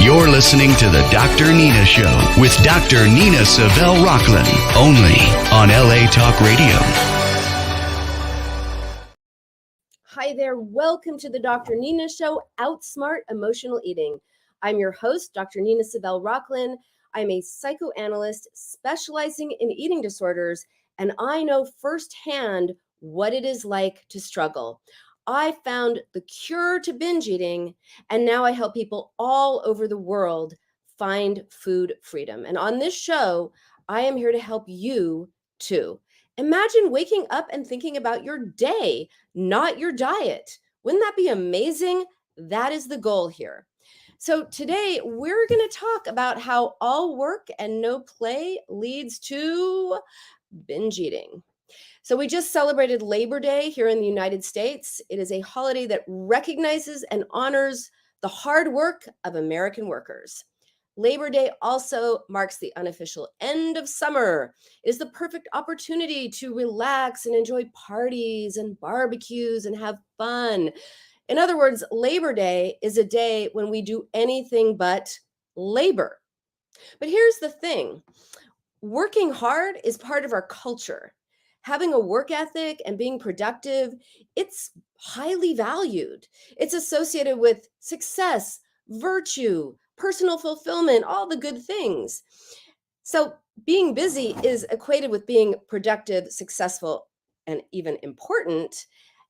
You're listening to the Dr. Nina Show with Dr. Nina Savelle Rocklin, only on LA Talk Radio. Hi there. Welcome to the Dr. Nina Show, Outsmart Emotional Eating. I'm your host, Dr. Nina Savelle Rocklin. I'm a psychoanalyst specializing in eating disorders, and I know firsthand what it is like to struggle. I found the cure to binge eating, and now I help people all over the world find food freedom. And on this show, I am here to help you too. Imagine waking up and thinking about your day, not your diet. Wouldn't that be amazing? That is the goal here. So today we're going to talk about how all work and no play leads to binge eating. So we just celebrated Labor Day here in the United States. It is a holiday that recognizes and honors the hard work of American workers. Labor Day also marks the unofficial end of summer. It is the perfect opportunity to relax and enjoy parties and barbecues and have fun. In other words, Labor Day is a day when we do anything but labor. But here's the thing. Working hard is part of our culture. Having a work ethic and being productive, it's highly valued. It's associated with success, virtue, personal fulfillment, all the good things. So being busy is equated with being productive, successful, and even important.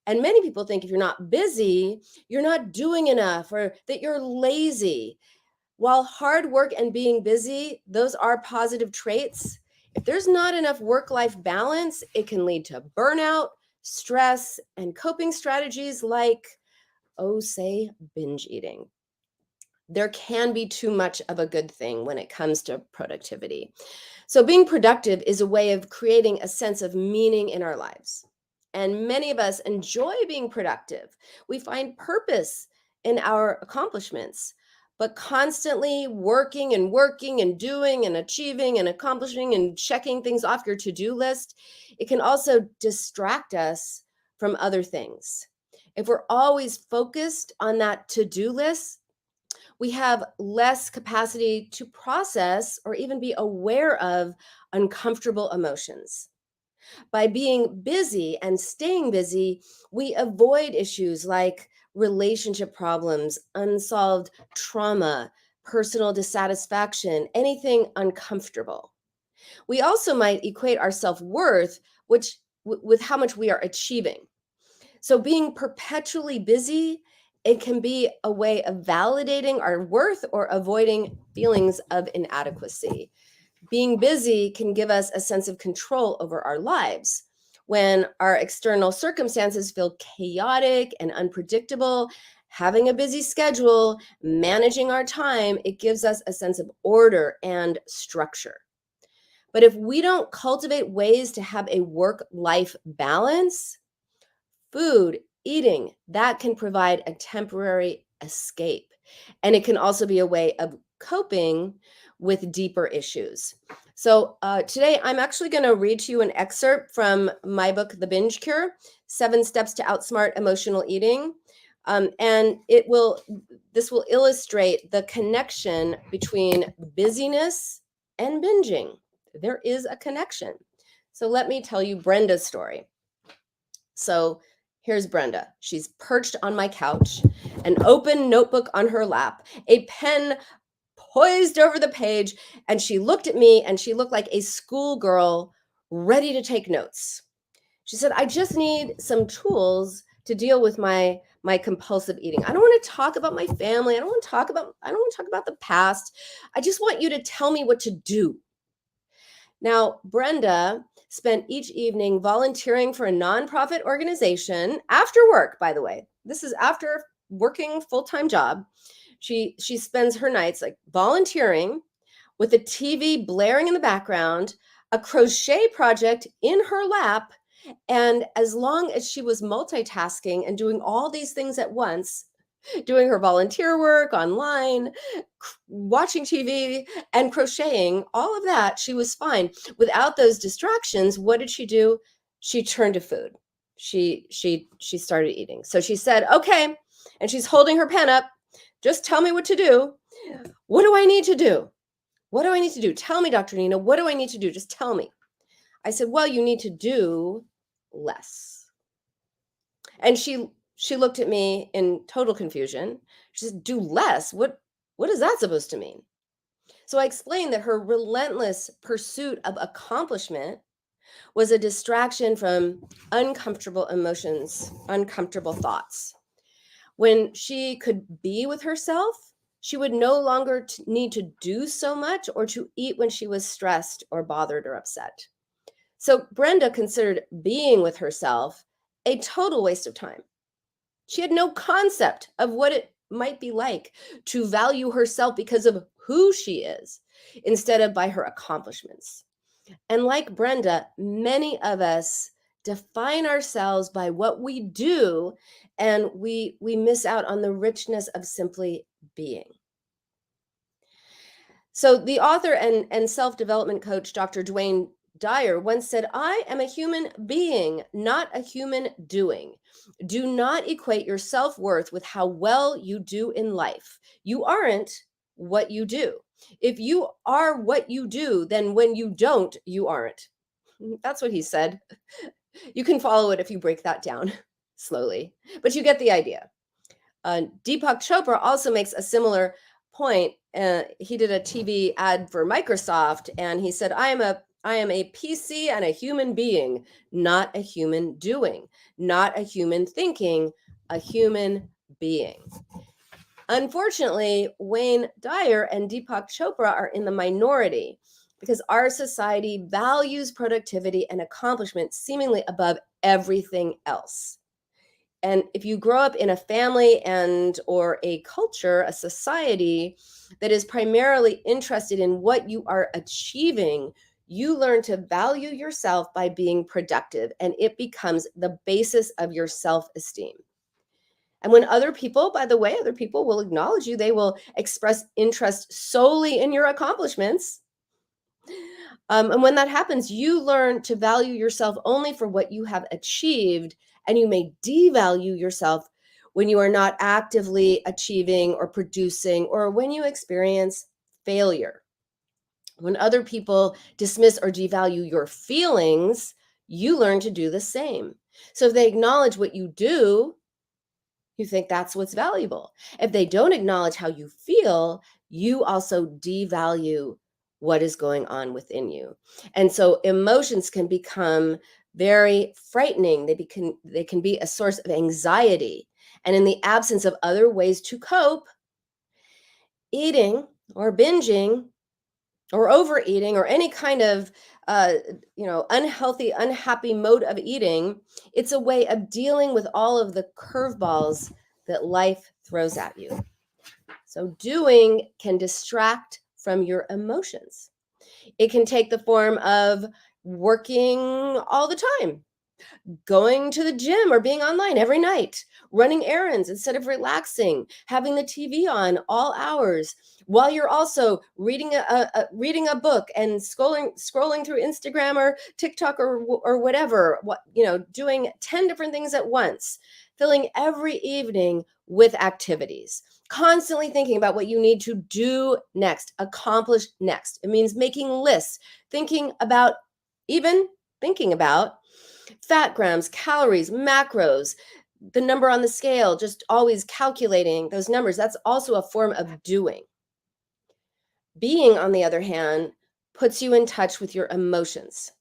And many people think if you're not busy, you're not doing enough or that you're lazy. While hard work and being busy, those are positive traits. If there's not enough work-life balance, it can lead to burnout, stress, and coping strategies like, say, binge eating. There can be too much of a good thing when it comes to productivity. So being productive is a way of creating a sense of meaning in our lives. And many of us enjoy being productive. We find purpose in our accomplishments. But constantly working and doing and achieving and accomplishing and checking things off your to-do list, it can also distract us from other things. If we're always focused on that to-do list, we have less capacity to process or even be aware of uncomfortable emotions. By being busy and staying busy, we avoid issues like relationship problems, unsolved trauma, personal dissatisfaction, anything uncomfortable. We also might equate our self-worth with how much we are achieving. So being perpetually busy, it can be a way of validating our worth or avoiding feelings of inadequacy. Being busy can give us a sense of control over our lives. When our external circumstances feel chaotic and unpredictable, having a busy schedule, managing our time, it gives us a sense of order and structure. But if we don't cultivate ways to have a work-life balance, food, eating, that can provide a temporary escape. And it can also be a way of coping with deeper issues. So today I'm actually going to read to you an excerpt from my book, The Binge Cure, 7 Steps to Outsmart Emotional Eating. And this will illustrate the connection between busyness and binging. There is a connection. So let me tell you Brenda's story. So here's Brenda. She's perched on my couch, an open notebook on her lap, a pen poised over the page, and she looked at me and she looked like a schoolgirl ready to take notes. She said, I just need some tools to deal with my compulsive eating. I don't want to talk about my family. I don't want to talk about the past. I just want you to tell me what to do. Now, Brenda spent each evening volunteering for a nonprofit organization after work, by the way. This is after working full-time job. She spends her nights like volunteering with the TV blaring in the background, a crochet project in her lap. And as long as she was multitasking and doing all these things at once, doing her volunteer work online, watching TV and crocheting, all of that, she was fine. Without those distractions, what did she do? She turned to food. she started eating. So she said, okay, and she's holding her pen up. Just tell me what to do. What do I need to do? What do I need to do? Tell me, Dr. Nina, what do I need to do? Just tell me. I said, well, you need to do less. And she looked at me in total confusion. She said, do less? What is that supposed to mean? So I explained that her relentless pursuit of accomplishment was a distraction from uncomfortable emotions, uncomfortable thoughts. When she could be with herself, she would no longer need to do so much or to eat when she was stressed or bothered or upset. So Brenda considered being with herself a total waste of time. She had no concept of what it might be like to value herself because of who she is instead of by her accomplishments. And like Brenda, many of us define ourselves by what we do, and we miss out on the richness of simply being. So the author and self-development coach, Dr. Dwayne Dyer, once said, I am a human being, not a human doing. Do not equate your self-worth with how well you do in life. You aren't what you do. If you are what you do, then when you don't, you aren't. That's what he said. You can follow it if you break that down slowly, but you get the idea. Deepak Chopra also makes a similar point. He did a TV ad for Microsoft, and he said, I am a PC and a human being, not a human doing, not a human thinking, a human being. Unfortunately, Wayne Dyer and Deepak Chopra are in the minority because our society values productivity and accomplishment seemingly above everything else. And if you grow up in a family and or a culture, a society that is primarily interested in what you are achieving, you learn to value yourself by being productive, and it becomes the basis of your self-esteem. And when other people, by the way, other people will acknowledge you, they will express interest solely in your accomplishments. And when that happens, you learn to value yourself only for what you have achieved, and you may devalue yourself when you are not actively achieving or producing, or when you experience failure. When other people dismiss or devalue your feelings, you learn to do the same. So if they acknowledge what you do, you think that's what's valuable. If they don't acknowledge how you feel, you also devalue what is going on within you. And so emotions can become very frightening. They can be a source of anxiety. And in the absence of other ways to cope, eating or binging or overeating or any kind of unhealthy, unhappy mode of eating, it's a way of dealing with all of the curveballs that life throws at you. So doing can distract from your emotions. It can take the form of working all the time, going to the gym or being online every night, running errands instead of relaxing, having the TV on all hours, while you're also reading a book and scrolling through Instagram or TikTok or whatever, doing 10 different things at once, filling every evening with activities, constantly thinking about what you need to do next, accomplish next. It means making lists, thinking about fat grams, calories, macros, the number on the scale, just always calculating those numbers. That's also a form of doing. Being, on the other hand, puts you in touch with your emotions.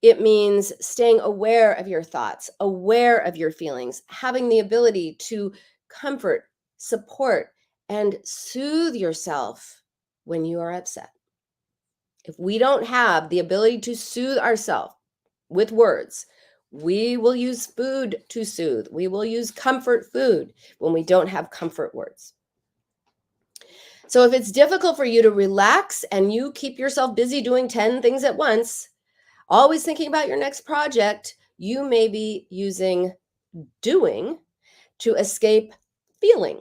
It means staying aware of your thoughts, aware of your feelings, having the ability to comfort, support, and soothe yourself when you are upset. If we don't have the ability to soothe ourselves with words, we will use food to soothe. We will use comfort food when we don't have comfort words. So if it's difficult for you to relax and you keep yourself busy doing 10 things at once, always thinking about your next project, you may be using doing to escape feeling.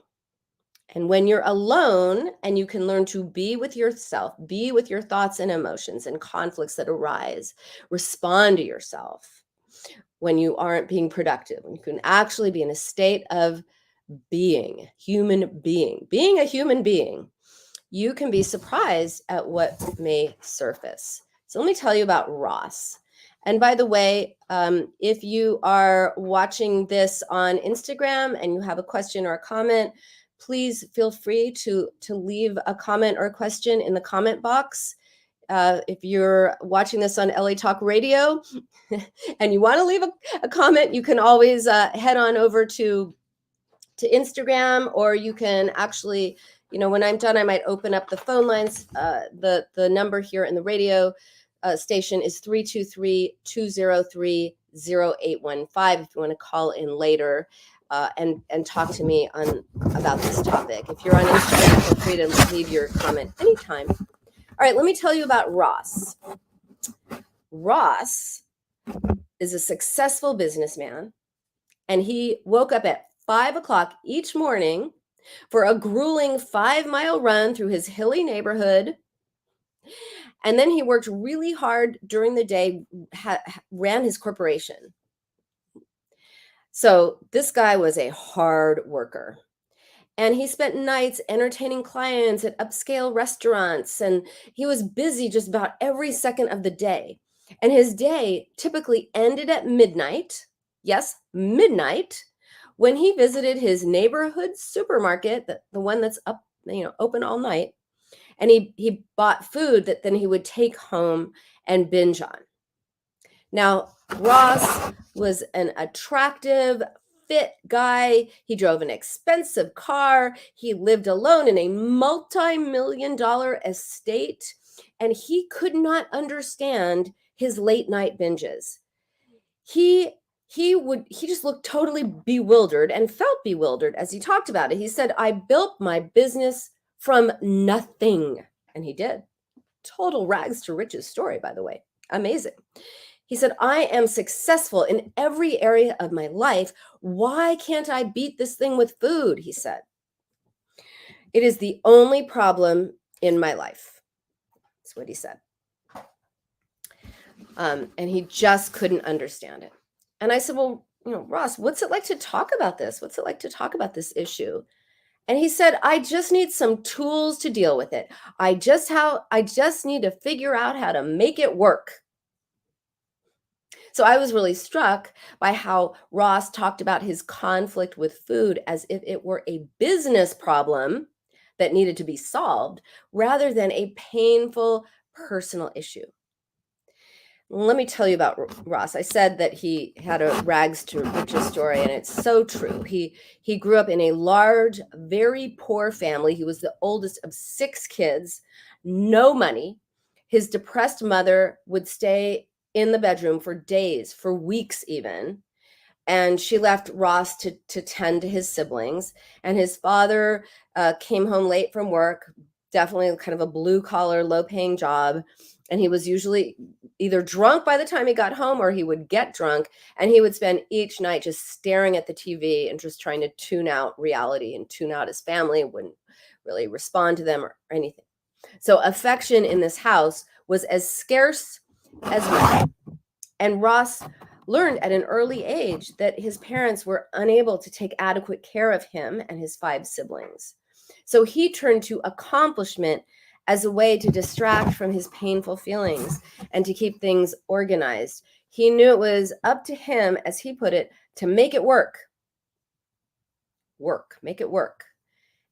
And when you're alone and you can learn to be with yourself, be with your thoughts and emotions and conflicts that arise, respond to yourself, when you aren't being productive, when you can actually be in a state of being a human being, you can be surprised at what may surface. So let me tell you about Ross. And by the way, if you are watching this on Instagram and you have a question or a comment, please feel free to leave a comment or a question in the comment box. If you're watching this on LA Talk Radio and you want to leave a comment, you can always head on over to Instagram, or you can actually, when I'm done, I might open up the phone lines. The number here in the radio station is 323-203-0815 if you want to call in later and talk to me about this topic. If you're on Instagram, feel free to leave your comment anytime. All right, let me tell you about Ross. Ross is a successful businessman, and he woke up at 5 o'clock each morning for a grueling 5-mile run through his hilly neighborhood. And then he worked really hard during the day, ran his corporation. So this guy was a hard worker. And he spent nights entertaining clients at upscale restaurants, and he was busy just about every second of the day. And his day typically ended at midnight. Yes, midnight, when he visited his neighborhood supermarket, the one that's up, open all night, and he bought food that then he would take home and binge on. Now, Ross was an attractive, fit guy. He drove an expensive car. He lived alone in a multi-million-dollar estate, and he could not understand his late night binges. He just looked totally bewildered and felt bewildered as he talked about it. He said, "I built my business from nothing." And he did. Total rags to riches story, by the way. Amazing. He said, "I am successful in every area of my life. Why can't I beat this thing with food?" He said. "It is the only problem in my life." That's what he said. And he just couldn't understand it. And I said, "Well, Ross, what's it like to talk about this? What's it like to talk about this issue?" And he said, "I just need some tools to deal with it. I just need to figure out how to make it work." So I was really struck by how Ross talked about his conflict with food as if it were a business problem that needed to be solved rather than a painful personal issue. Let me tell you about Ross. I said that he had a rags to riches story, and it's so true. He grew up in a large, very poor family. He was the oldest of 6 kids, no money. His depressed mother would stay in the bedroom for days, for weeks even. And she left Ross to tend to his siblings. And his father came home late from work, definitely kind of a blue-collar, low-paying job. And he was usually either drunk by the time he got home, or he would get drunk, and he would spend each night just staring at the TV and just trying to tune out reality and tune out his family, wouldn't really respond to them or anything. So affection in this house was as scarce as money. And Ross learned at an early age that his parents were unable to take adequate care of him and his 5 siblings. So he turned to accomplishment as a way to distract from his painful feelings and to keep things organized. He knew it was up to him, as he put it, to make it work. Make it work.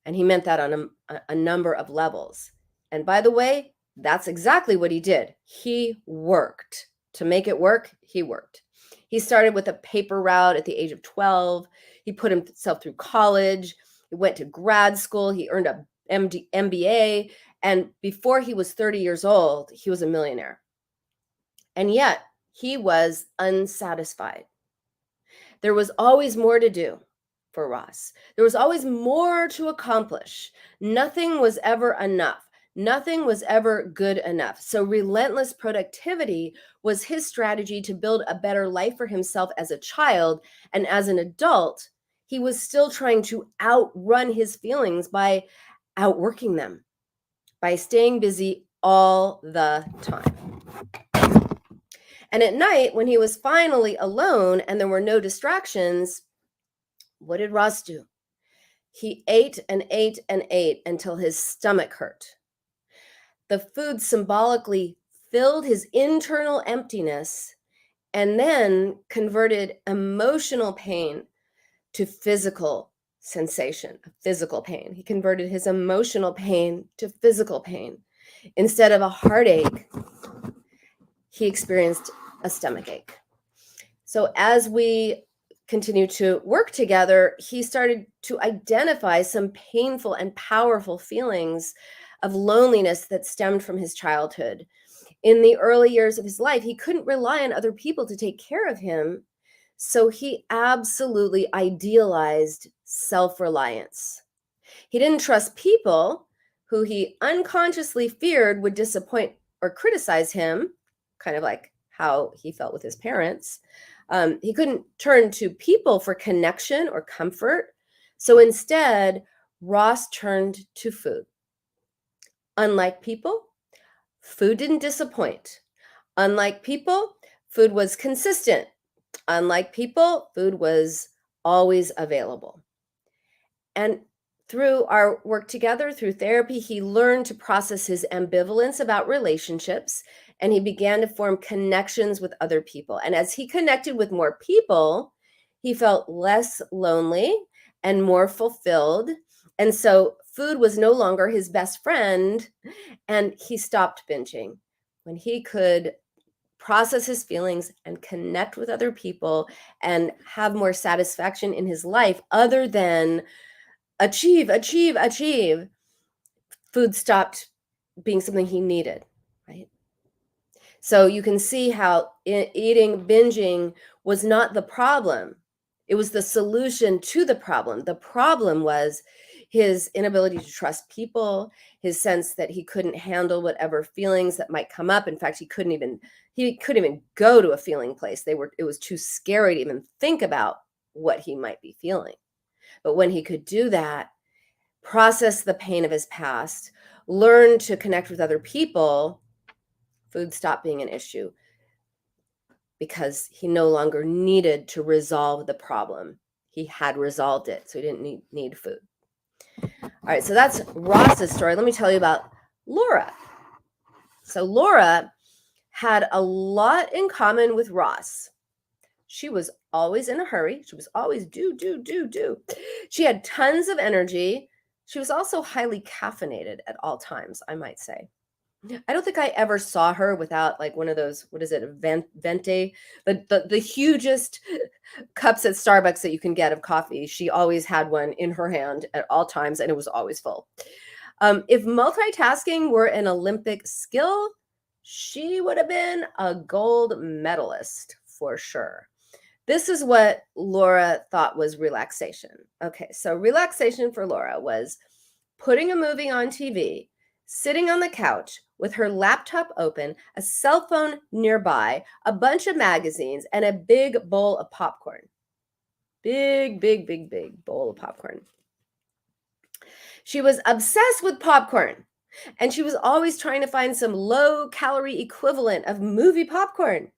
And he meant that on a number of levels. And by the way, that's exactly what he did. He worked. To make it work, he worked. He started with a paper route at the age of 12. He put himself through college. He went to grad school. He earned a MBA. And before he was 30 years old, he was a millionaire. And yet, he was unsatisfied. There was always more to do for Ross. There was always more to accomplish. Nothing was ever enough. Nothing was ever good enough. So relentless productivity was his strategy to build a better life for himself as a child. And as an adult, he was still trying to outrun his feelings by outworking them, by staying busy all the time. And at night, when he was finally alone and there were no distractions, what did Ross do? He ate and ate and ate until his stomach hurt. The food symbolically filled his internal emptiness and then converted emotional pain to physical sensation, physical pain. He converted his emotional pain to physical pain. Instead of a heartache, he experienced a stomach ache. So as we continue to work together, he started to identify some painful and powerful feelings of loneliness that stemmed from his childhood. In the early years of his life, he couldn't rely on other people to take care of him. So he absolutely idealized self-reliance. He didn't trust people who he unconsciously feared would disappoint or criticize him, kind of like how he felt with his parents. He couldn't turn to people for connection or comfort. So instead, Ross turned to food. Unlike people, food didn't disappoint. Unlike people, food was consistent. Unlike people, food was always available. And through our work together, through therapy, he learned to process his ambivalence about relationships, and he began to form connections with other people. And as he connected with more people, he felt less lonely and more fulfilled. And so food was no longer his best friend, and he stopped binging. When he could process his feelings and connect with other people and have more satisfaction in his life other than achieve, food stopped being something he needed, right? So you can see how eating, binging was not the problem. It was the solution to the problem. The problem was his inability to trust people, his sense that he couldn't handle whatever feelings that might come up. In fact, he couldn't even go to a feeling place. It was too scary to even think about what he might be feeling. But when he could do that, process the pain of his past, learn to connect with other people, food stopped being an issue because he no longer needed to resolve the problem. He had resolved it, so he didn't need food. All right, so that's Ross's story. Let me tell you about Laura. So Laura had a lot in common with Ross. She was always in a hurry. She was always do. She had tons of energy. She was also highly caffeinated at all times, I might say. I don't think I ever saw her without like one of those, what is it, venti, the hugest cups at Starbucks that you can get of coffee. She always had one in her hand at all times, and it was always full. If multitasking were an Olympic skill, she would have been a gold medalist for sure. This is what Laura thought was relaxation. Okay, so relaxation for Laura was putting a movie on TV, sitting on the couch with her laptop open, a cell phone nearby, a bunch of magazines, and a big bowl of popcorn. Big bowl of popcorn. She was obsessed with popcorn, and she was always trying to find some low-calorie equivalent of movie popcorn.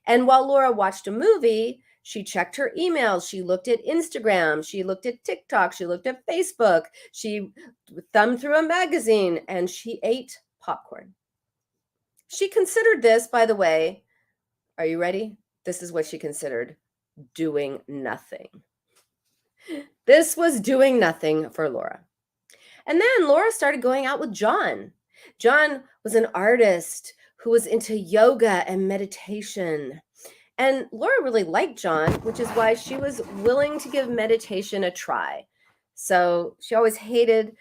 And while Laura watched a movie, she checked her emails, she looked at Instagram, she looked at TikTok, she looked at Facebook, she thumbed through a magazine, and she ate popcorn. She considered this, by the way, are you ready? This is what she considered doing nothing. This was doing nothing for Laura. And then Laura started going out with John. John was an artist who was into yoga and meditation. And Laura really liked John, which is why she was willing to give meditation a try. So she always hated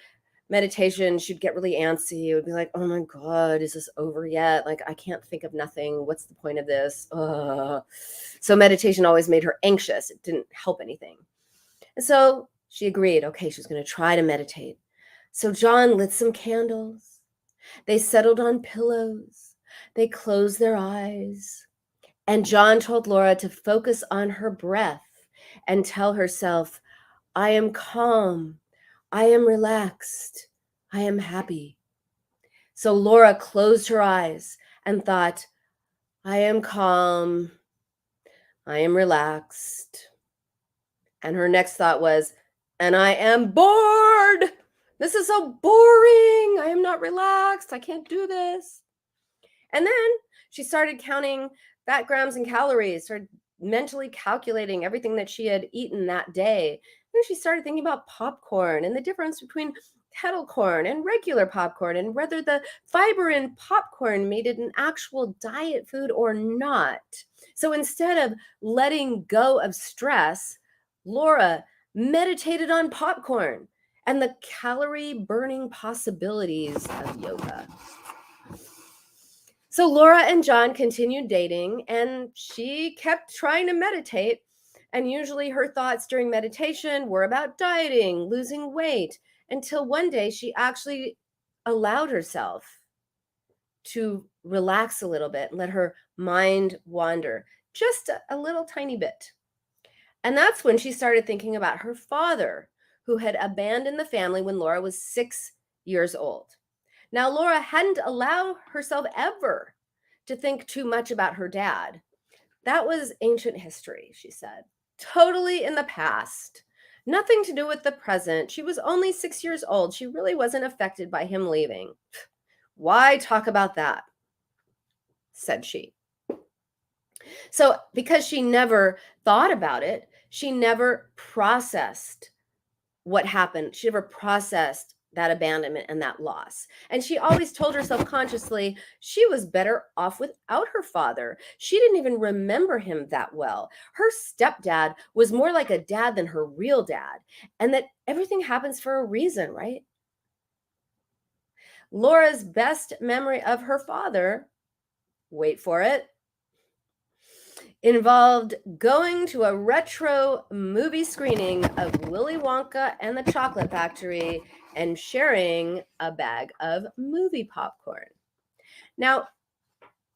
meditation. She'd get really antsy. It would be like, oh my God, is this over yet? Like, I can't think of nothing. What's the point of this? So meditation always made her anxious. It didn't help anything. And so she agreed, okay, she's going to try to meditate. So John lit some candles. They settled on pillows. They closed their eyes. And John told Laura to focus on her breath and tell herself, I am calm. I am relaxed. I am happy. So Laura closed her eyes and thought, I am calm. I am relaxed. And her next thought was, and I am bored. This is so boring. I am not relaxed. I can't do this. And then she started counting fat grams and calories, started mentally calculating everything that she had eaten that day. Then she started thinking about popcorn and the difference between kettle corn and regular popcorn and whether the fiber in popcorn made it an actual diet food or not. So instead of letting go of stress, Laura meditated on popcorn and the calorie burning possibilities of yoga. So Laura and John continued dating, and she kept trying to meditate. And usually her thoughts during meditation were about dieting, losing weight, until one day she actually allowed herself to relax a little bit and let her mind wander just a little tiny bit. And that's when she started thinking about her father, who had abandoned the family when Laura was 6 years old. Now, Laura hadn't allowed herself ever to think too much about her dad. That was ancient history, she said. Totally in the past. Nothing to do with the present. She was only 6 years old. She really wasn't affected by him leaving. Why talk about that? Said she. So, because she never thought about it, she never processed what happened. She never processed that abandonment and that loss. And she always told herself consciously she was better off without her father. She didn't even remember him that well. Her stepdad was more like a dad than her real dad, and that everything happens for a reason, right? Laura's best memory of her father, wait for it, involved going to a retro movie screening of Willy Wonka and the Chocolate Factory and sharing a bag of movie popcorn. Now,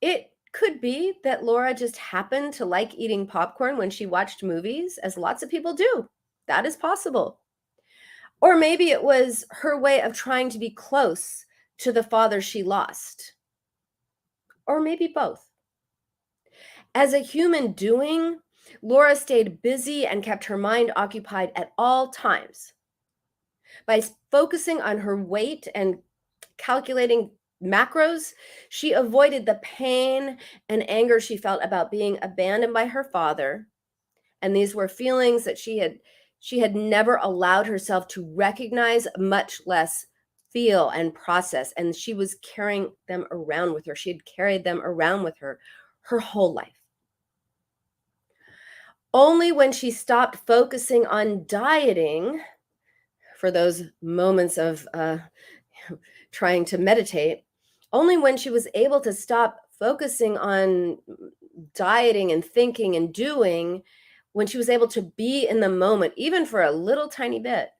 it could be that Laura just happened to like eating popcorn when she watched movies, as lots of people do. That is possible. Or maybe it was her way of trying to be close to the father she lost. Or maybe both. As a human doing, Laura stayed busy and kept her mind occupied at all times. By focusing on her weight and calculating macros, she avoided the pain and anger she felt about being abandoned by her father. And these were feelings that she had never allowed herself to recognize, much less feel and process. And she was carrying them around with her. She had carried them around with her whole life. Only when she stopped focusing on dieting for those moments of trying to meditate, only when she was able to stop focusing on dieting and thinking and doing, when she was able to be in the moment, even for a little tiny bit,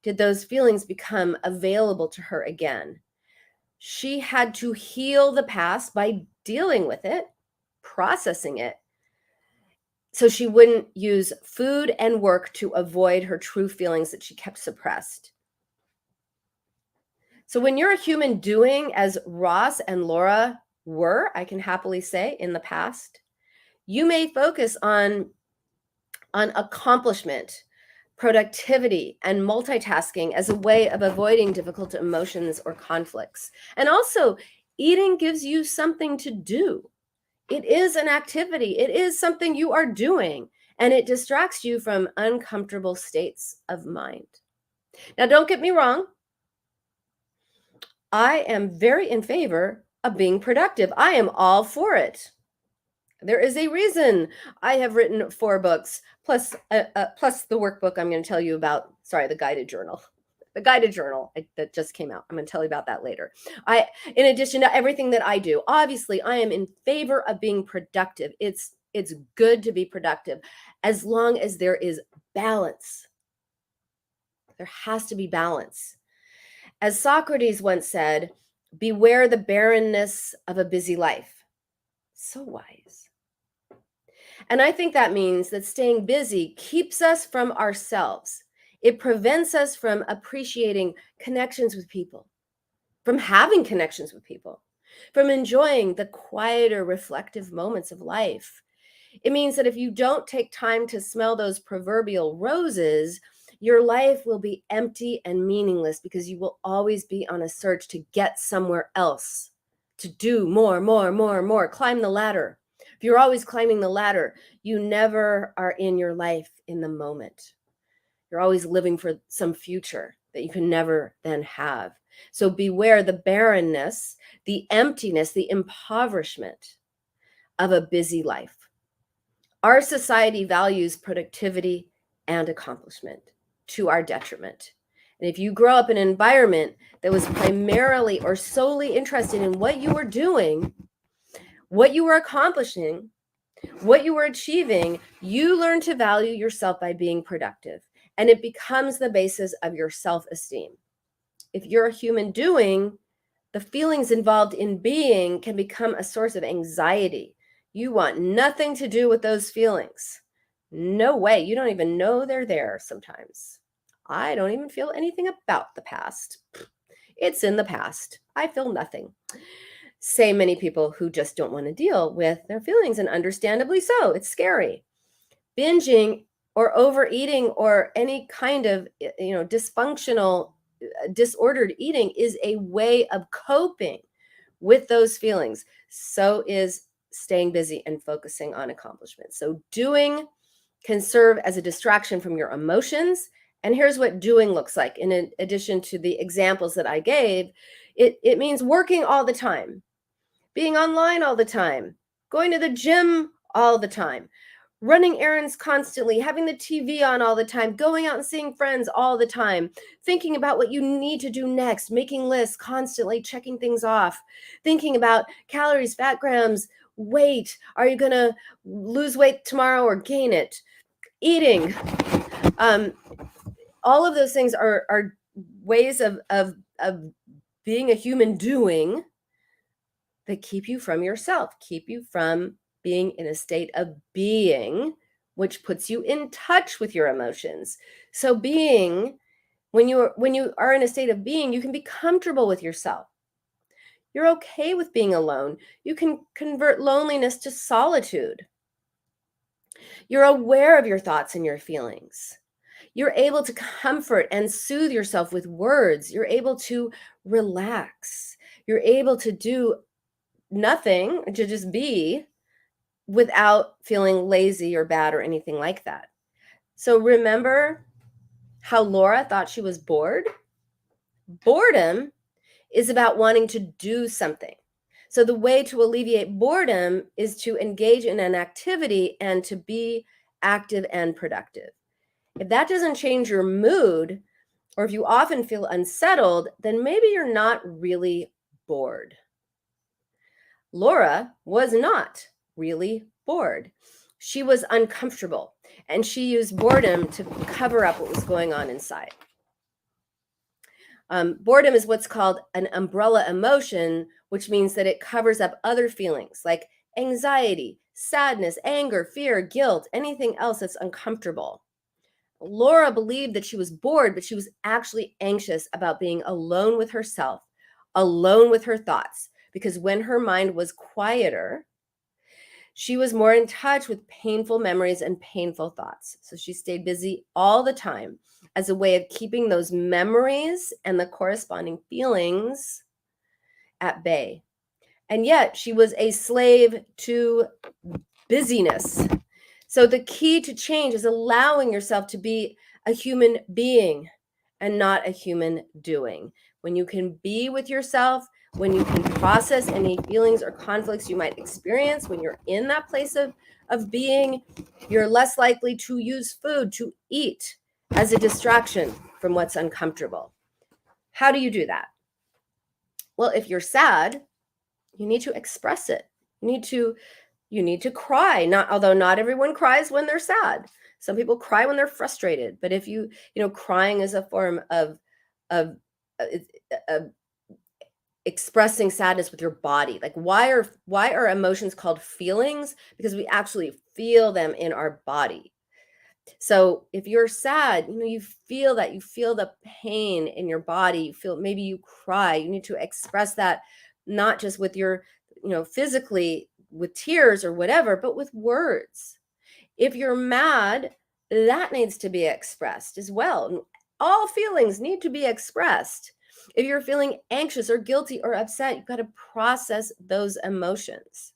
did those feelings become available to her again. She had to heal the past by dealing with it, processing it, so she wouldn't use food and work to avoid her true feelings that she kept suppressed. So when you're a human doing, as Ross and Laura were, I can happily say, in the past, you may focus on accomplishment, productivity, and multitasking as a way of avoiding difficult emotions or conflicts. And also, eating gives you something to do. It is an activity. It is something you are doing, and it distracts you from uncomfortable states of mind. Now, don't get me wrong. I am very in favor of being productive. I am all for it. There is a reason I have written 4 books, plus the workbook I'm going to tell you about. Sorry, the guided journal. The guided journal that just came out. I'm going to tell you about that later. In addition to everything that I do, obviously, I am in favor of being productive. It's good to be productive as long as there is balance. There has to be balance. As Socrates once said, beware the barrenness of a busy life. So wise. And I think that means that staying busy keeps us from ourselves. It prevents us from appreciating connections with people, from having connections with people. from enjoying the quieter, reflective moments of life. It means that if you don't take time to smell those proverbial roses, your life will be empty and meaningless because you will always be on a search to get somewhere else, to do more, more, more, more, climb the ladder. If you're always climbing the ladder, you never are in your life in the moment. You're always living for some future that you can never then have. So beware the barrenness, the emptiness, the impoverishment of a busy life. Our society values productivity and accomplishment to our detriment. And if you grow up in an environment that was primarily or solely interested in what you were doing, what you were accomplishing, what you were achieving, you learn to value yourself by being productive. And it becomes the basis of your self-esteem. If you're a human doing, the feelings involved in being can become a source of anxiety. You want nothing to do with those feelings. No way. You don't even know they're there sometimes. I don't even feel anything about the past. It's in the past. I feel nothing. Say many people who just don't want to deal with their feelings, and understandably so. It's scary. Binging or overeating or any kind of, dysfunctional, disordered eating is a way of coping with those feelings. So is staying busy and focusing on accomplishments. So doing can serve as a distraction from your emotions. And here's what doing looks like. In addition to the examples that I gave, it means working all the time, being online all the time, going to the gym all the time, running errands constantly, having the TV on all the time, going out and seeing friends all the time, thinking about what you need to do next, making lists, constantly checking things off, thinking about calories, fat grams, weight. Are you going to lose weight tomorrow or gain it? Eating. All of those things are ways of being a human doing that keep you from yourself, keep you from being in a state of being, which puts you in touch with your emotions. So being, when you are in a state of being, you can be comfortable with yourself. You're okay with being alone. You can convert loneliness to solitude. You're aware of your thoughts and your feelings. You're able to comfort and soothe yourself with words. You're able to relax. You're able to do nothing, to just be, without feeling lazy or bad or anything like that. So remember how Laura thought she was bored? Boredom is about wanting to do something. So the way to alleviate boredom is to engage in an activity and to be active and productive. If that doesn't change your mood, or if you often feel unsettled, then maybe you're not really bored. Laura was not really bored. She was uncomfortable, and she used boredom to cover up what was going on inside. Boredom is what's called an umbrella emotion, which means that it covers up other feelings like anxiety, sadness, anger, fear, guilt, anything else that's uncomfortable. Laura believed that she was bored, but she was actually anxious about being alone with herself, alone with her thoughts, because when her mind was quieter, she was more in touch with painful memories and painful thoughts. So she stayed busy all the time as a way of keeping those memories and the corresponding feelings at bay. And yet she was a slave to busyness. So the key to change is allowing yourself to be a human being and not a human doing. When you can be with yourself, when you can process any feelings or conflicts you might experience, when you're in that place of being, you're less likely to use food, to eat as a distraction from what's uncomfortable. How do you do that? Well, if you're sad, you need to express it. You need to cry. Although not everyone cries when they're sad. Some people cry when they're frustrated. But if crying is a form of expressing sadness with your body. Like why are emotions called feelings? Because we actually feel them in our body. So if you're sad, you feel that, you feel the pain in your body, maybe you cry, you need to express that not just with your, physically with tears or whatever, but with words. If you're mad, that needs to be expressed as well. All feelings need to be expressed. If you're feeling anxious or guilty or upset, you've got to process those emotions,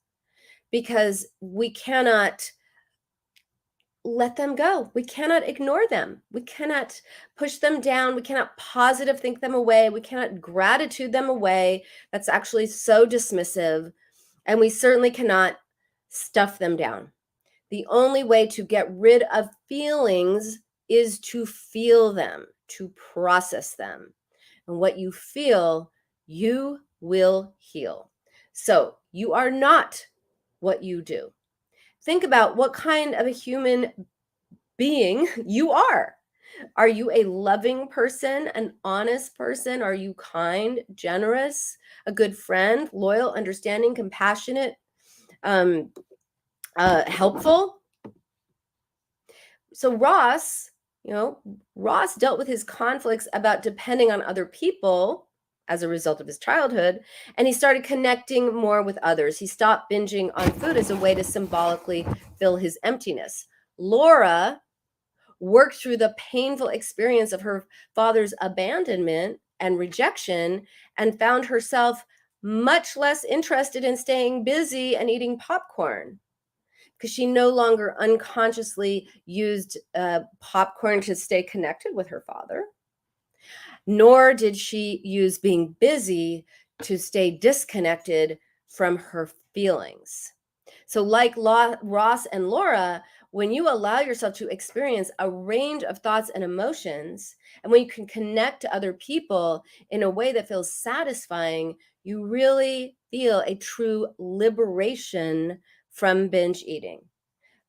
because we cannot let them go. We cannot ignore them. We cannot push them down. We cannot positive think them away. We cannot gratitude them away. That's actually so dismissive. And we certainly cannot stuff them down. The only way to get rid of feelings is to feel them, to process them. And what you feel, you will heal. So you are not what you do. Think about what kind of a human being you are. Are you a loving person, an honest person? Are you kind, generous, a good friend, loyal, understanding, compassionate, helpful? So Ross dealt with his conflicts about depending on other people as a result of his childhood, and he started connecting more with others. He stopped binging on food as a way to symbolically fill his emptiness. Laura worked through the painful experience of her father's abandonment and rejection and found herself much less interested in staying busy and eating popcorn, because she no longer unconsciously used popcorn to stay connected with her father, nor did she use being busy to stay disconnected from her feelings. So like Ross and Laura, when you allow yourself to experience a range of thoughts and emotions, and when you can connect to other people in a way that feels satisfying, you really feel a true liberation from binge eating.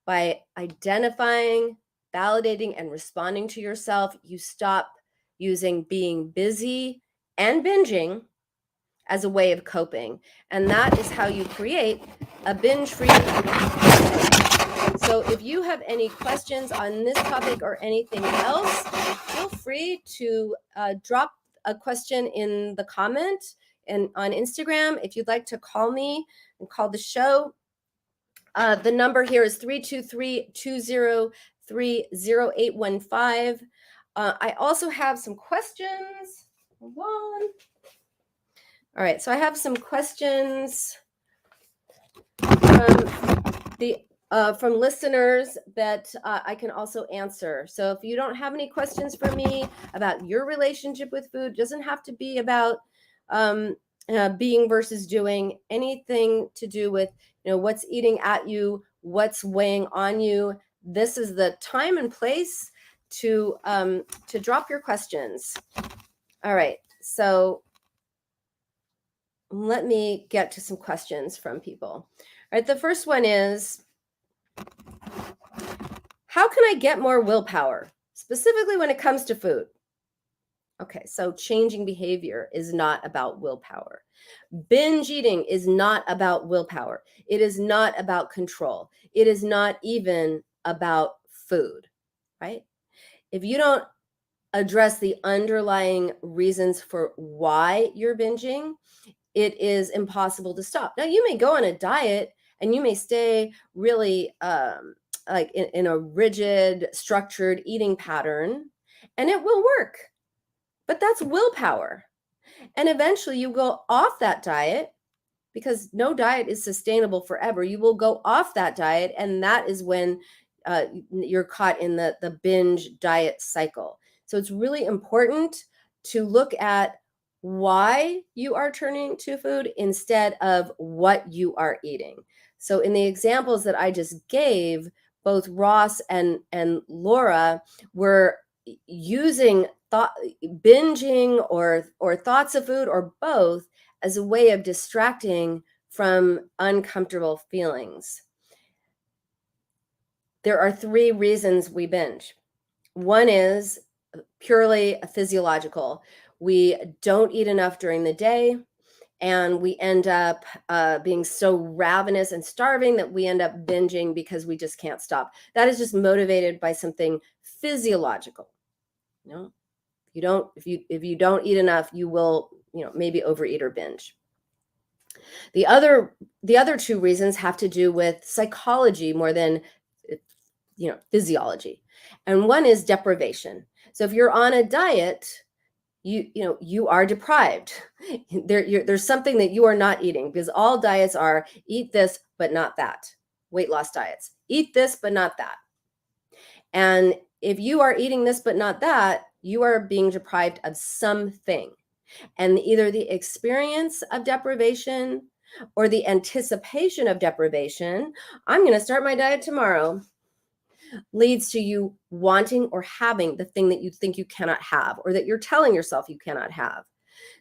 By identifying, validating, and responding to yourself, you stop using being busy and binging as a way of coping. And that is how you create a binge-free. So if you have any questions on this topic or anything else, feel free to drop a question in the comment and on Instagram. If you'd like to call me and call the show, the number here is 323-203-0815. I also have some questions. Hold on. All right, so I have some questions from listeners that I can also answer. So if you don't have any questions for me about your relationship with food, it doesn't have to be about being versus doing, anything to do with what's eating at you, what's weighing on you. This is the time and place to drop your questions. All right, so let me get to some questions from people. All right, the first one is, how can I get more willpower, specifically when it comes to food? Okay, so changing behavior is not about willpower. Binge eating is not about willpower. It is not about control. It is not even about food, right? If you don't address the underlying reasons for why you're binging, it is impossible to stop. Now, you may go on a diet and you may stay really like in a rigid, structured eating pattern, and it will work. But that's willpower. And eventually you go off that diet, because no diet is sustainable forever. You will go off that diet, and that is when you're caught in the binge diet cycle. So it's really important to look at why you are turning to food instead of what you are eating. So in the examples that I just gave, both Ross and Laura were using binging or thoughts of food or both as a way of distracting from uncomfortable feelings. There are 3 reasons we binge. One is purely physiological. We don't eat enough during the day, and we end up being so ravenous and starving that we end up binging because we just can't stop. That is just motivated by something physiological. If you don't eat enough, you will maybe overeat or binge. The other two reasons have to do with psychology more than physiology. And one is deprivation. So if you're on a diet, you are deprived. There's something that you are not eating, because all diets are eat this but not that. Weight loss diets, eat this but not that. And if you are eating this but not that, you are being deprived of something. And either the experience of deprivation or the anticipation of deprivation, I'm going to start my diet tomorrow, leads to you wanting or having the thing that you think you cannot have, or that you're telling yourself you cannot have.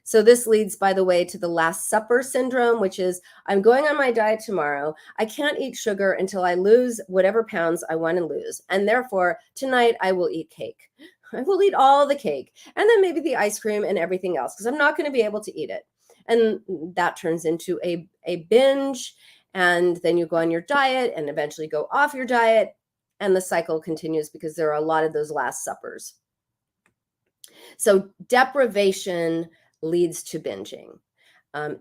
So this leads, by the way, to the Last Supper syndrome, which is, I'm going on my diet tomorrow. I can't eat sugar until I lose whatever pounds I want to lose. And therefore, tonight I will eat cake. I will eat all the cake, and then maybe the ice cream and everything else, because I'm not going to be able to eat it. And that turns into a binge. And then you go on your diet and eventually go off your diet. And the cycle continues, because there are a lot of those Last Suppers. So deprivation leads to binging.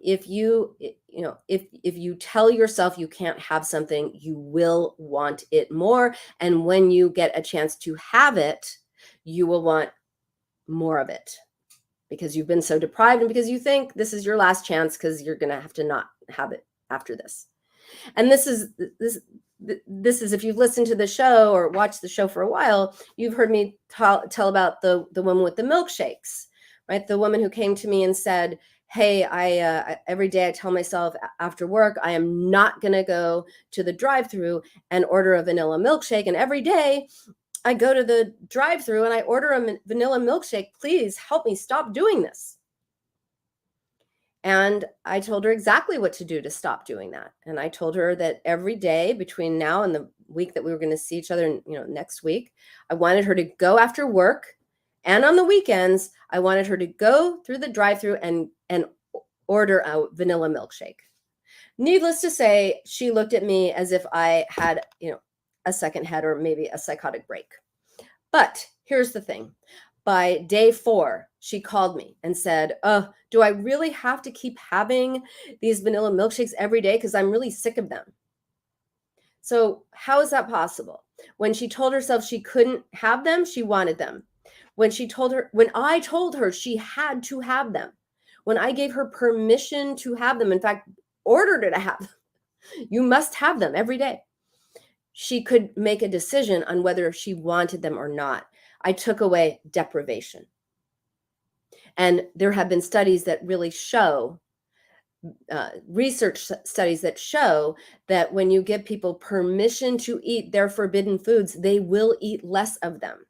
If you tell yourself you can't have something, you will want it more. And when you get a chance to have it, you will want more of it, because you've been so deprived, and because you think this is your last chance, because you're going to have to not have it after this. And this is, if you've listened to the show or watched the show for a while, you've heard me tell about the woman with the milkshakes, right? The woman who came to me and said, hey, I every day I tell myself after work, I am not going to go to the drive-thru and order a vanilla milkshake. And every day I go to the drive-thru and I order a vanilla milkshake. Please help me stop doing this. And I told her exactly what to do to stop doing that. And I told her that every day between now and the week that we were going to see each other, next week, I wanted her to go after work, and on the weekends, I wanted her to go through the drive-thru and order a vanilla milkshake. Needless to say, she looked at me as if I had, a second head, or maybe a psychotic break. But here's the thing. By day 4, she called me and said, do I really have to keep having these vanilla milkshakes every day? Because I'm really sick of them. So how is that possible? When she told herself she couldn't have them, she wanted them. When I told her she had to have them, when I gave her permission to have them, in fact, ordered her to have them, you must have them every day, she could make a decision on whether she wanted them or not. I took away deprivation. And there have been studies that really show, research studies that show that when you give people permission to eat their forbidden foods, they will eat less of them.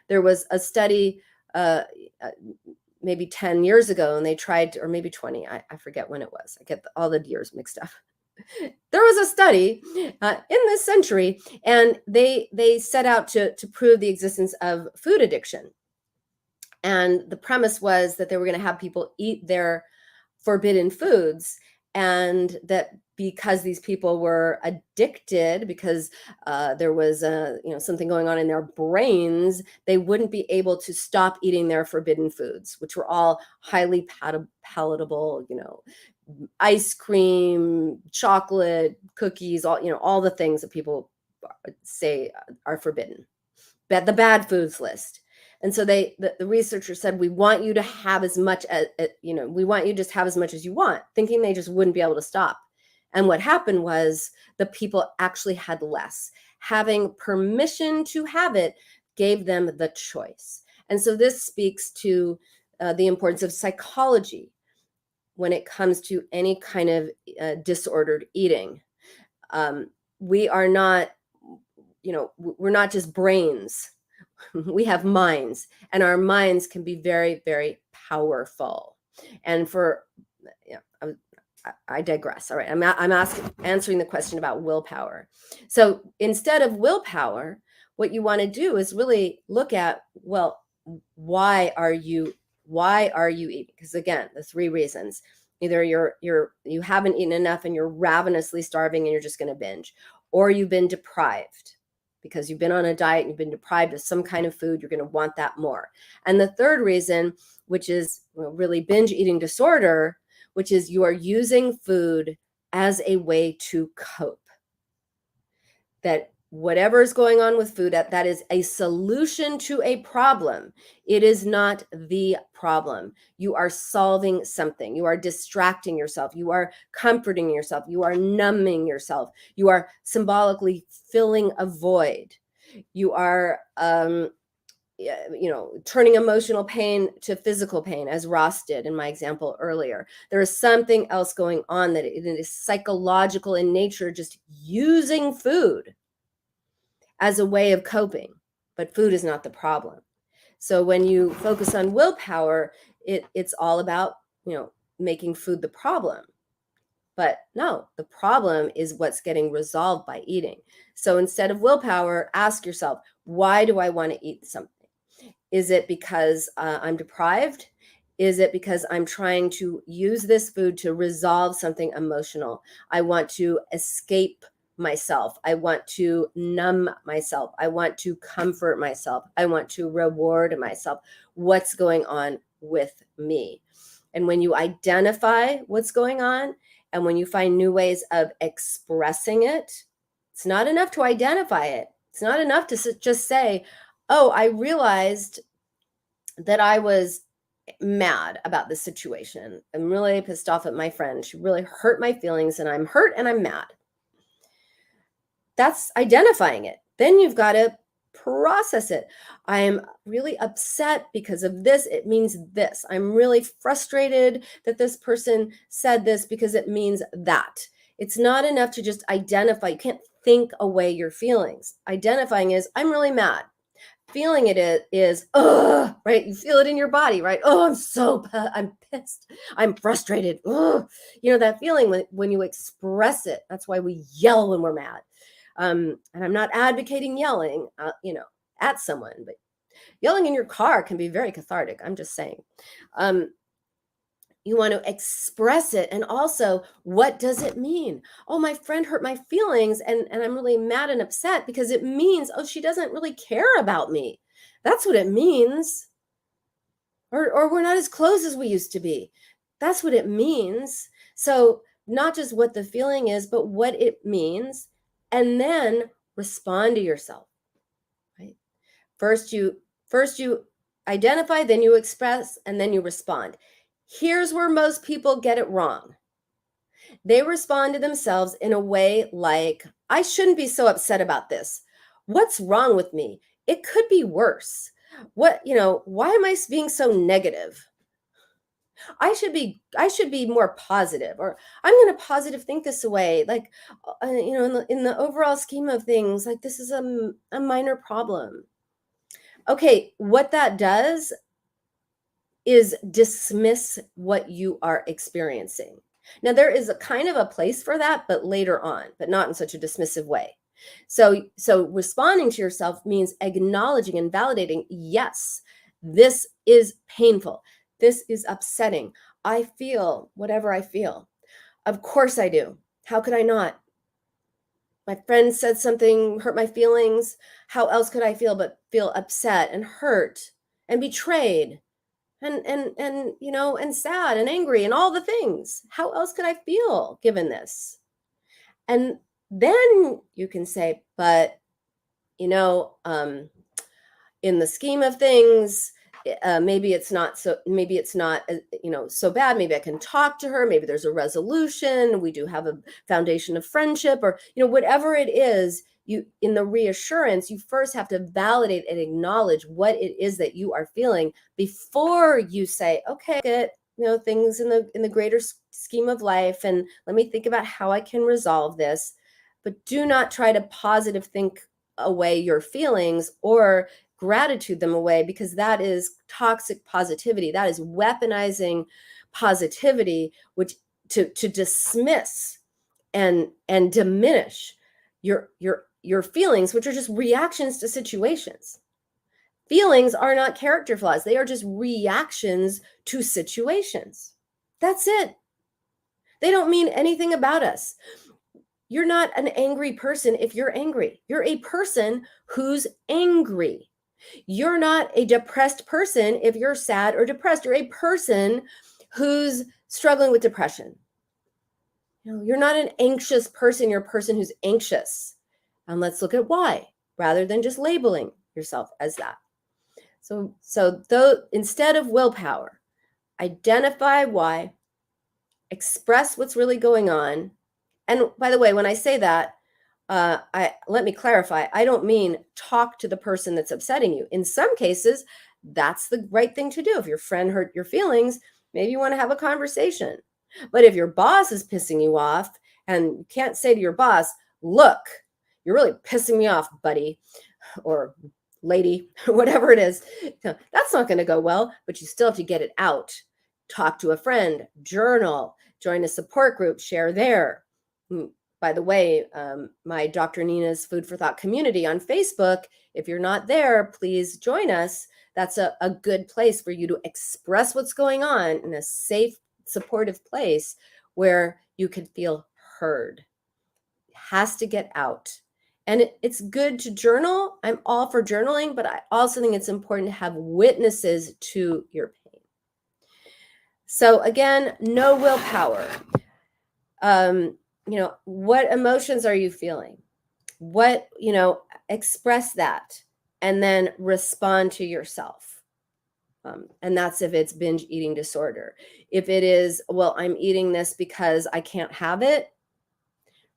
There was a study maybe 10 years ago, and they tried, or maybe 20, I forget when it was. I get all the years mixed up. There was a study in this century, and they set out to prove the existence of food addiction. And the premise was that they were going to have people eat their forbidden foods, and that because these people were addicted, because there was something going on in their brains, they wouldn't be able to stop eating their forbidden foods, which were all highly palatable, ice cream, chocolate, cookies, all the things that people say are forbidden, the bad foods list. And so the researchers said, we want you to have as much as, we want you to just have as much as you want, thinking they just wouldn't be able to stop. And what happened was the people actually had less. Having permission to have it gave them the choice. And so this speaks to the importance of psychology when it comes to any kind of disordered eating. We are not, we're not just brains. We have minds, and our minds can be very, very powerful. And I digress. All right, I'm answering the question about willpower. So instead of willpower, what you want to do is really look at, well, why are you eating? Because again, the 3 reasons: either you haven't eaten enough and you're ravenously starving and you're just going to binge, or you've been deprived. Because you've been on a diet and you've been deprived of some kind of food, you're going to want that more. And the 3rd reason, which is really binge eating disorder, which is you are using food as a way to cope. That whatever is going on with food, that is a solution to a problem. It is not the problem. You are solving something. You are distracting yourself. You are comforting yourself. You are numbing yourself. You are symbolically filling a void. You are turning emotional pain to physical pain, as Ross did in my example earlier. There is something else going on, that it is psychological in nature, just using food as a way of coping, but food is not the problem. So when you focus on willpower, it's all about, making food the problem. But no, the problem is what's getting resolved by eating. So instead of willpower, ask yourself, why do I want to eat something? Is it because I'm deprived? Is it because I'm trying to use this food to resolve something emotional? I want to escape myself. I want to numb myself. I want to comfort myself. I want to reward myself. What's going on with me? And when you identify what's going on, and when you find new ways of expressing it, it's not enough to identify it. It's not enough to just say, oh, I realized that I was mad about this situation. I'm really pissed off at my friend. She really hurt my feelings, and I'm hurt and I'm mad. That's identifying it. Then you've got to process it. I'm really upset because of this. It means this. I'm really frustrated that this person said this because it means that. It's not enough to just identify. You can't think away your feelings. Identifying is, I'm really mad. Feeling it is, right? You feel it in your body, right? Oh, I'm pissed. I'm frustrated. That feeling when you express it. That's why we yell when we're mad. And I'm not advocating yelling, at someone, but yelling in your car can be very cathartic. I'm just saying. You want to express it. And also, what does it mean? Oh, my friend hurt my feelings, and I'm really mad and upset because it means, oh, she doesn't really care about me. That's what it means. Or we're not as close as we used to be. That's what it means. So not just what the feeling is, but what it means. And then respond to yourself, right? First you identify, then you express, and then you respond. Here's where most people get it wrong. They respond to themselves in a way like, I shouldn't be so upset about this. What's wrong with me? It could be worse. Why am I being so negative? I should be more positive, or I'm going to positive think this away. Like, in the overall scheme of things, like this is a minor problem. Okay, what that does is dismiss what you are experiencing. Now, there is a kind of a place for that, but later on, but not in such a dismissive way. So responding to yourself means acknowledging and validating, yes, this is painful. This is upsetting. I feel whatever I feel. Of course I do. How could I not? My friend said something, hurt my feelings. How else could I feel but feel upset and hurt and betrayed and sad and angry and all the things? How else could I feel given this? And then you can say, but, in the scheme of things, maybe it's not so bad. Maybe I can talk to her. Maybe there's a resolution. We do have a foundation of friendship, or, whatever it is. In the reassurance, you first have to validate and acknowledge what it is that you are feeling before you say, okay, get, things in the greater scheme of life, and let me think about how I can resolve this. But do not try to positive think away your feelings or gratitude them away, because that is toxic positivity. That is weaponizing positivity, which to dismiss and diminish your feelings, which are just reactions to situations. Feelings are not character flaws. They are just reactions to situations. That's it. They don't mean anything about us. You're not an angry person if you're angry. You're a person who's angry. You're not a depressed person if you're sad or depressed. You're a person who's struggling with depression. You're not an anxious person. You're a person who's anxious. And let's look at why, rather than just labeling yourself as that. So though, instead of willpower, identify why, express what's really going on. And by the way, when I say that, let me clarify. I don't mean talk to the person that's upsetting you. In some cases, that's the right thing to do. If your friend hurt your feelings, maybe you want to have a conversation. But if your boss is pissing you off and you can't say to your boss, look, you're really pissing me off, buddy, or lady, whatever it is, that's not going to go well, but you still have to get it out. Talk to a friend, journal, join a support group, share there. By the way, my Dr. Nina's Food for Thought community on Facebook, if you're not there, please join us. That's a good place for you to express what's going on in a safe, supportive place where you can feel heard. It has to get out. And it's good to journal. I'm all for journaling, but I also think it's important to have witnesses to your pain. So again, no willpower. What emotions are you feeling? Express that and then respond to yourself. And that's if it's binge eating disorder. If it is, well, I'm eating this because I can't have it.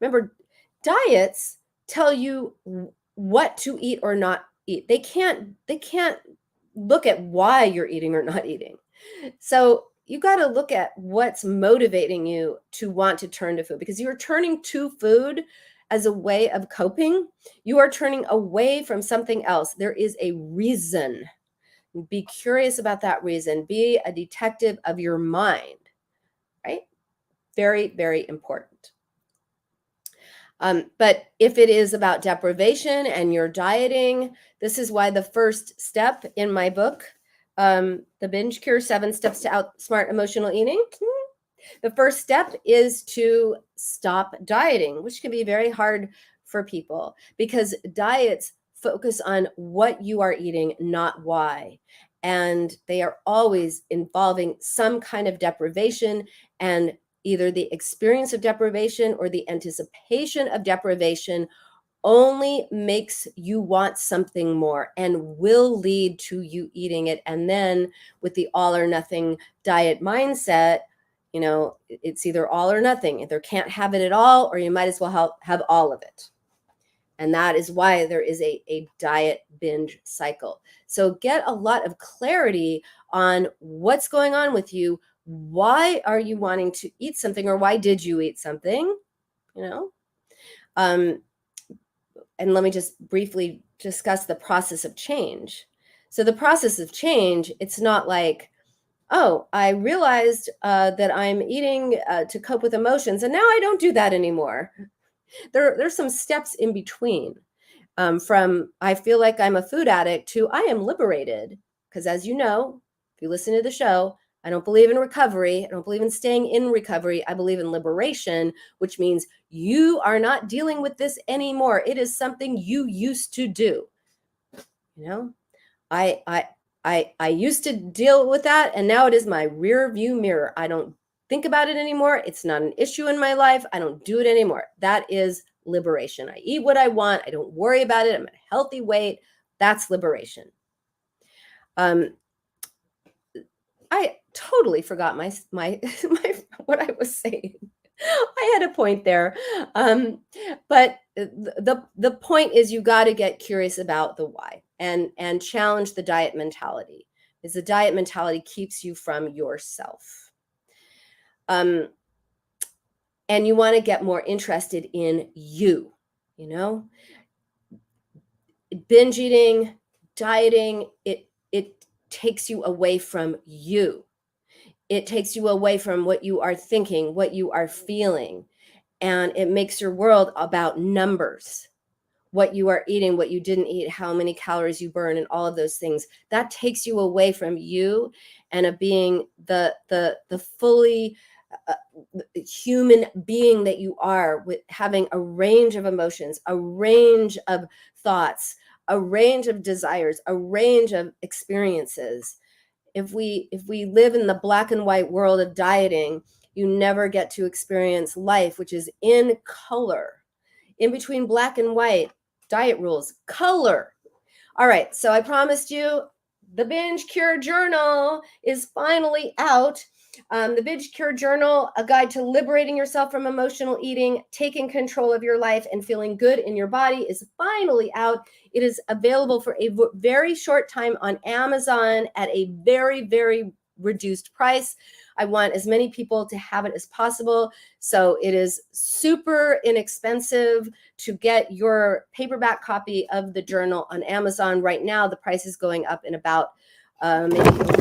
Remember, diets tell you what to eat or not eat. They can't look at why you're eating or not eating. So you got to look at what's motivating you to want to turn to food, because you're turning to food as a way of coping. You are turning away from something else. There is a reason. Be curious about that reason. Be a detective of your mind, right? Very, very important. But if it is about deprivation and you're dieting, this is why the first step in my book, The Binge Cure, 7 Steps to Outsmart Emotional Eating. The first step is to stop dieting, which can be very hard for people because diets focus on what you are eating, not why. And they are always involving some kind of deprivation, and either the experience of deprivation or the anticipation of deprivation only makes you want something more and will lead to you eating it. And then with the all or nothing diet mindset, it's either all or nothing. Either can't have it at all, or you might as well have all of it. And that is why there is a diet binge cycle. So get a lot of clarity on what's going on with you. Why are you wanting to eat something, or why did you eat something? And let me just briefly discuss the process of change. So the process of change, it's not like, oh, I realized that I'm eating to cope with emotions, and now I don't do that anymore. There's some steps in between, from I feel like I'm a food addict to I am liberated. Because as you know, if you listen to the show, I don't believe in recovery. I don't believe in staying in recovery. I believe in liberation, which means you are not dealing with this anymore. It is something you used to do. I used to deal with that, and now it is my rear view mirror. I don't think about it anymore. It's not an issue in my life. I don't do it anymore. That is liberation. I eat what I want. I don't worry about it. I'm at a healthy weight. That's liberation. I totally forgot my what I was saying. I had a point there. But the point is, you got to get curious about the why and challenge the diet mentality, because the diet mentality keeps you from yourself. And you want to get more interested in you, binge eating, dieting, it takes you away from you. It takes you away from what you are thinking, what you are feeling, and it makes your world about numbers. What you are eating, what you didn't eat, how many calories you burn, and all of those things. That takes you away from you and of being the fully human being that you are, with having a range of emotions, a range of thoughts, a range of desires, a range of experiences. if we live in the black and white world of dieting, you never get to experience life, which is in color. In between black and white, diet rules, color. All right, so I promised you the Binge Cure Journal is finally out. The Binge Cure Journal, a guide to liberating yourself from emotional eating, taking control of your life, and feeling good in your body, is finally out. It is available for a very short time on Amazon at a very, very reduced price. I want as many people to have it as possible. So it is super inexpensive to get your paperback copy of the journal on Amazon. Right now, the price is going up in about maybe a week.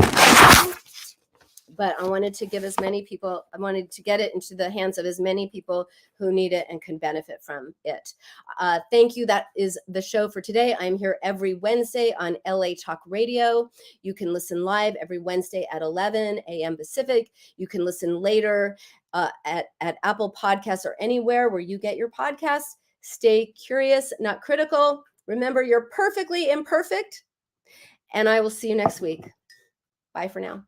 But I wanted to give I wanted to get it into the hands of as many people who need it and can benefit from it. Thank you. That is the show for today. I'm here every Wednesday on LA Talk Radio. You can listen live every Wednesday at 11 a.m. Pacific. You can listen later at Apple Podcasts or anywhere where you get your podcasts. Stay curious, not critical. Remember, you're perfectly imperfect. And I will see you next week. Bye for now.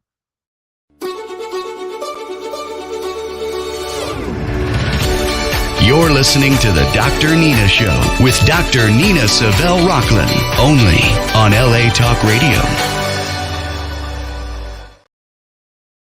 You're listening to the Dr. Nina Show with Dr. Nina Savelle Rocklin, only on LA Talk Radio.